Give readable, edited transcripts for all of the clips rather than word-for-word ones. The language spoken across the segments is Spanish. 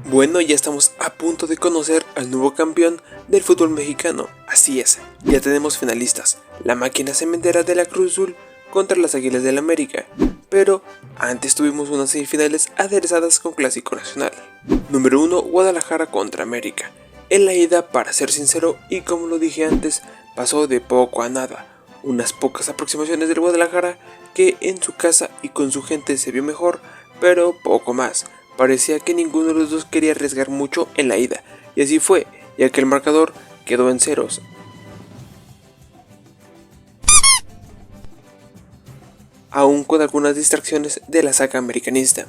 Bueno, ya estamos a punto de conocer al nuevo campeón del fútbol mexicano. Así es, ya tenemos finalistas, la máquina cementera de la Cruz Azul contra las Águilas del América. Pero antes tuvimos unas semifinales aderezadas con Clásico Nacional. Número 1, Guadalajara contra América. En la ida, para ser sincero, y como lo dije antes, pasó de poco a nada. Unas pocas aproximaciones del Guadalajara que en su casa y con su gente se vio mejor, pero poco más. Parecía que ninguno de los dos quería arriesgar mucho en la ida, y así fue, ya que el marcador quedó en ceros, aún con algunas distracciones de la saga americanista.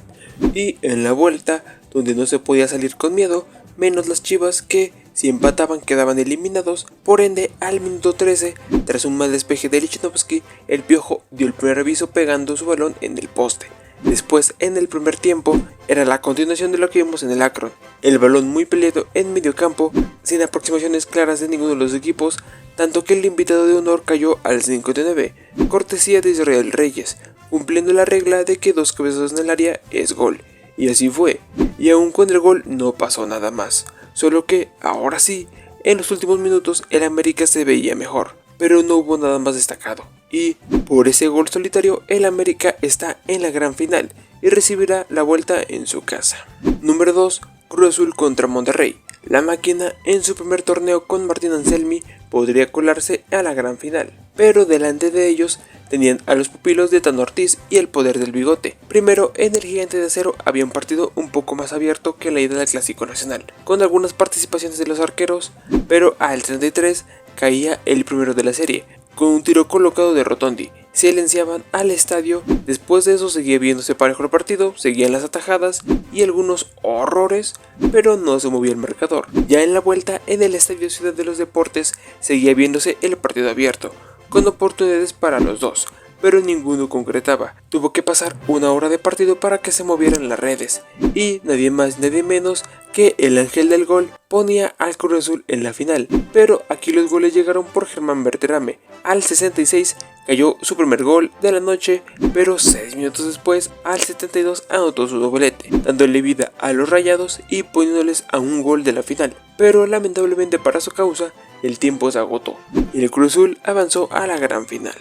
Y en la vuelta, donde no se podía salir con miedo, menos las Chivas que, si empataban, quedaban eliminados. Por ende, al minuto 13, tras un mal despeje de Lichnowsky, el Piojo dio el primer aviso pegando su balón en el poste. Después, en el primer tiempo, era la continuación de lo que vimos en el Akron. El balón muy peleado en medio campo, sin aproximaciones claras de ninguno de los equipos, tanto que el invitado de honor cayó al 59, cortesía de Israel Reyes, cumpliendo la regla de que 2 cabezazos en el área es gol. Y así fue, y aún con el gol no pasó nada más, solo que, ahora sí, en los últimos minutos el América se veía mejor, pero no hubo nada más destacado. Y por ese gol solitario, el América está en la gran final y recibirá la vuelta en su casa. Número 2, Cruz Azul contra Monterrey. La máquina en su primer torneo con Martín Anselmi podría colarse a la gran final, pero delante de ellos tenían a los pupilos de Tano Ortiz y el poder del bigote. Primero, en el Gigante de Acero había un partido un poco más abierto que la ida del Clásico Nacional, con algunas participaciones de los arqueros, pero al 33 caía el primero de la serie, con un tiro colocado de Rotondi. Silenciaban al estadio. Después de eso seguía viéndose parejo el partido, seguían las atajadas y algunos horrores, pero no se movía el marcador. Ya en la vuelta, en el Estadio Ciudad de los Deportes, seguía viéndose el partido abierto, con oportunidades para los dos, pero ninguno concretaba. Tuvo que pasar una hora de partido para que se movieran las redes, y nadie más nadie menos que el ángel del gol ponía al Cruz Azul en la final. Pero aquí los goles llegaron por Germán Berterame. Al 66 cayó su primer gol de la noche, pero 6 minutos después, al 72, anotó su doblete, dándole vida a los Rayados y poniéndoles a un gol de la final. Pero lamentablemente para su causa, el tiempo se agotó y el Cruz Azul avanzó a la gran final.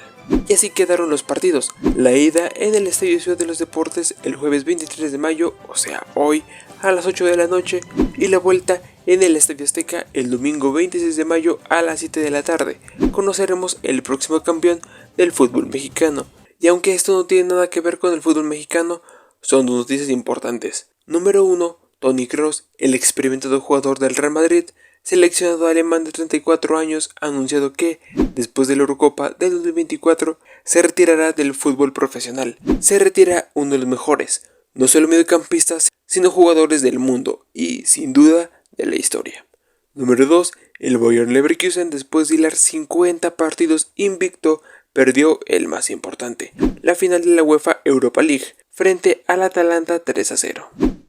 Y así quedaron los partidos. La ida en el Estadio Ciudad de los Deportes el jueves 23 de mayo, o sea hoy, a las 8 de la noche, y la vuelta en el Estadio Azteca el domingo 26 de mayo a las 7 de la tarde. Conoceremos el próximo campeón del fútbol mexicano. Y aunque esto no tiene nada que ver con el fútbol mexicano, son dos noticias importantes. Número 1, Toni Kroos, el experimentado jugador del Real Madrid, seleccionado alemán de 34 años, ha anunciado que, después de la Eurocopa del 2024, se retirará del fútbol profesional. Se retira uno de los mejores, no solo mediocampistas, sino jugadores del mundo y, sin duda, de la historia. Número 2, el Bayer Leverkusen, después de hilar 50 partidos invicto, perdió el más importante, la final de la UEFA Europa League, frente al Atalanta 3-0.